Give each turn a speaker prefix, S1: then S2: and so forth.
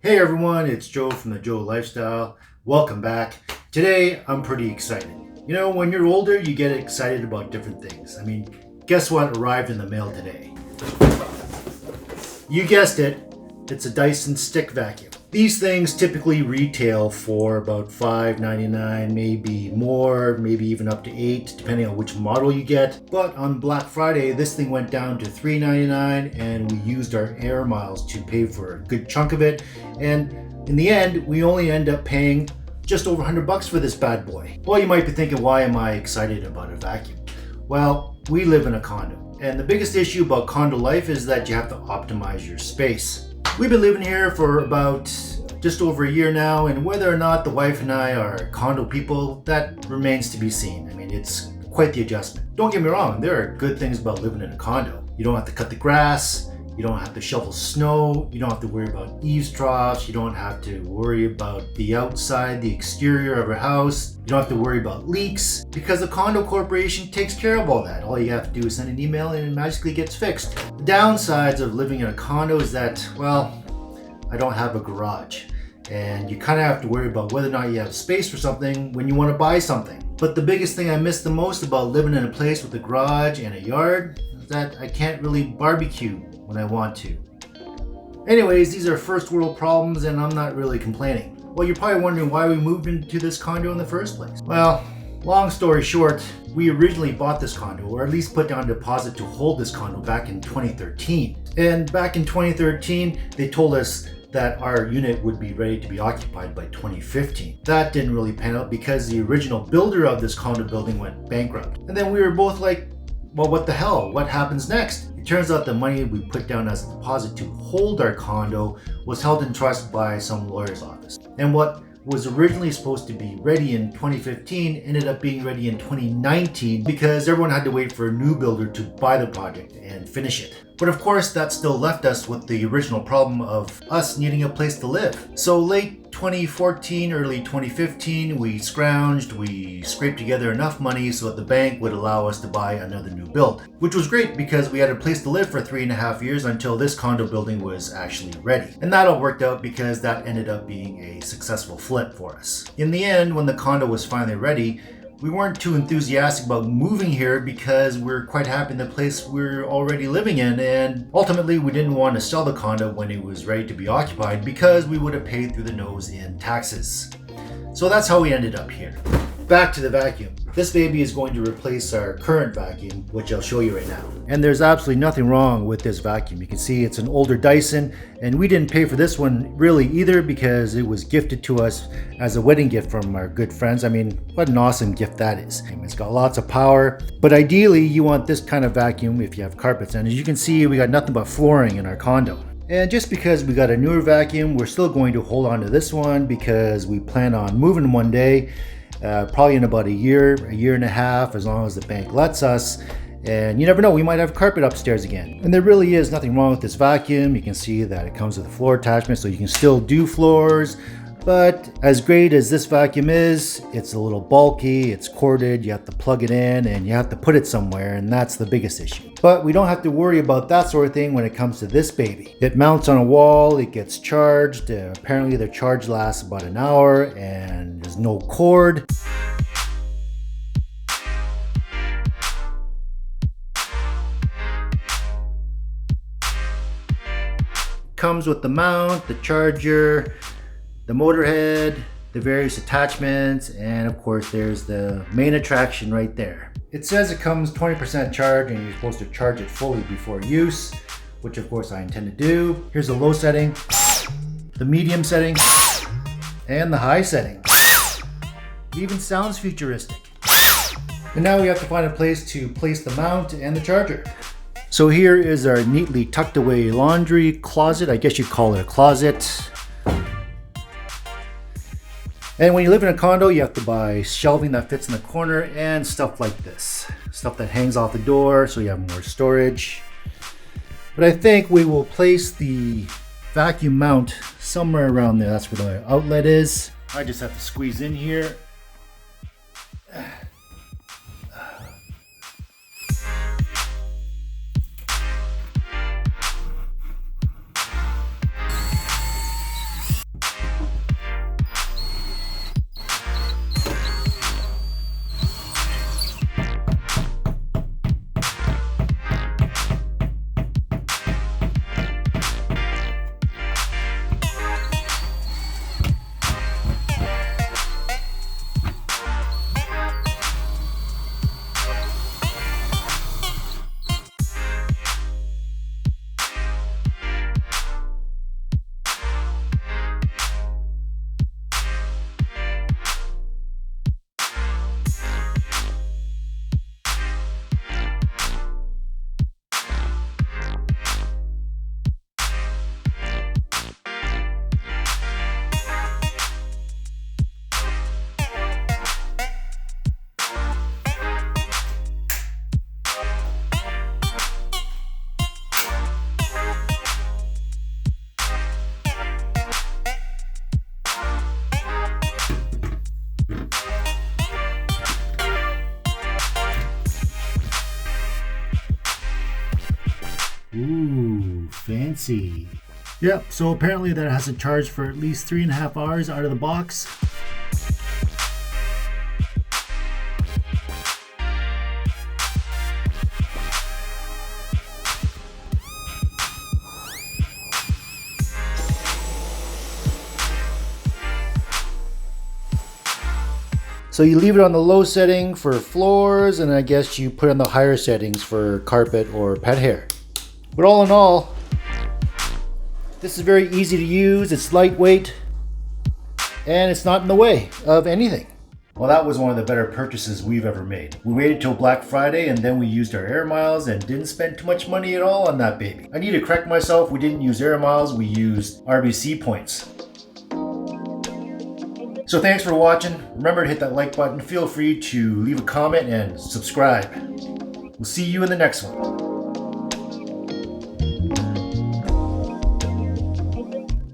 S1: Hey everyone, it's Joe from the Joe Lifestyle. Welcome back. Today I'm pretty excited. You know, when you're older, you get excited about different things. I mean, guess what arrived in the mail today? You guessed it, it's a Dyson stick vacuum. These things typically retail for about $5.99, maybe more, maybe even up to $8, depending on which model you get. But on Black Friday, this thing went down to $3.99, and we used our air miles to pay for a good chunk of it. And in the end, we only end up paying just over $100 for this bad boy. Well, you might be thinking, why am I excited about a vacuum? Well, we live in a condo. And the biggest issue about condo life is that you have to optimize your space. We've been living here for about just over a year now, and whether or not the wife and I are condo people, that remains to be seen. I mean, it's quite the adjustment. Don't get me wrong, there are good things about living in a condo. You don't have to cut the grass, you don't have to shovel snow, you don't have to worry about eaves troughs, you don't have to worry about the outside, the exterior of a house, you don't have to worry about leaks, because the condo corporation takes care of all that. All you have to do is send an email and it magically gets fixed. The downsides of living in a condo is that, well, I don't have a garage. And you kind of have to worry about whether or not you have space for something when you want to buy something. But the biggest thing I miss the most about living in a place with a garage and a yard is that I can't really barbecue when I want to. Anyways, these are first world problems and I'm not really complaining. Well, you're probably wondering why we moved into this condo in the first place. Well, long story short, we originally bought this condo, or at least put down a deposit to hold this condo back in 2013. And back in 2013, they told us that our unit would be ready to be occupied by 2015. That didn't really pan out because the original builder of this condo building went bankrupt. And then we were both like, well, what the hell? What happens next? It turns out the money we put down as a deposit to hold our condo was held in trust by some lawyer's office. And what was originally supposed to be ready in 2015 ended up being ready in 2019 because everyone had to wait for a new builder to buy the project and finish it. But of course, that still left us with the original problem of us needing a place to live. So late 2014, early 2015, we scrounged, we scraped together enough money so that the bank would allow us to buy another new build, which was great because we had a place to live for 3.5 years until this condo building was actually ready. And that all worked out because that ended up being a successful flip for us. In the end, when the condo was finally ready, we weren't too enthusiastic about moving here because we're quite happy in the place we're already living in, and ultimately we didn't want to sell the condo when it was ready to be occupied because we would have paid through the nose in taxes. So that's how we ended up here. Back to the vacuum. This baby is going to replace our current vacuum, which I'll show you right now. And there's absolutely nothing wrong with this vacuum. You can see it's an older Dyson, and we didn't pay for this one really either because it was gifted to us as a wedding gift from our good friends. I mean, what an awesome gift that is. It's got lots of power, but ideally you want this kind of vacuum if you have carpets. And as you can see, we got nothing but flooring in our condo. And just because we got a newer vacuum, we're still going to hold on to this one because we plan on moving one day. Probably in about a year and a half, as long as the bank lets us. And you never know, we might have carpet upstairs again. And there really is nothing wrong with this vacuum. You can see that it comes with a floor attachment, so you can still do floors. But as great as this vacuum is, it's a little bulky, it's corded, you have to plug it in and you have to put it somewhere, and that's the biggest issue. But we don't have to worry about that sort of thing when it comes to this baby. It mounts on a wall, it gets charged. Apparently the charge lasts about an hour and there's no cord. Comes with the mount, the charger, the motor head, the various attachments, and of course there's the main attraction right there. It says it comes 20% charged and you're supposed to charge it fully before use, which of course I intend to do. Here's the low setting, the medium setting, and the high setting. It even sounds futuristic. And now we have to find a place to place the mount and the charger. So here is our neatly tucked away laundry closet. I guess you'd call it a closet. And when you live in a condo, you have to buy shelving that fits in the corner and stuff like this. Stuff that hangs off the door so you have more storage. But I think we will place the vacuum mount somewhere around there. That's where the outlet is. I just have to squeeze in here. fancy. Yep, so apparently that has to charge for at least 3.5 hours out of the box. So you leave it on the low setting for floors, and I guess you put on the higher settings for carpet or pet hair. But all in all, this is very easy to use, it's lightweight, and it's not in the way of anything. Well, that was one of the better purchases we've ever made. We waited till Black Friday and then we used our air miles and didn't spend too much money at all on that baby. I need to correct myself, we didn't use air miles, we used RBC Points. So thanks for watching. Remember to hit that like button. Feel free to leave a comment and subscribe. We'll see you in the next one.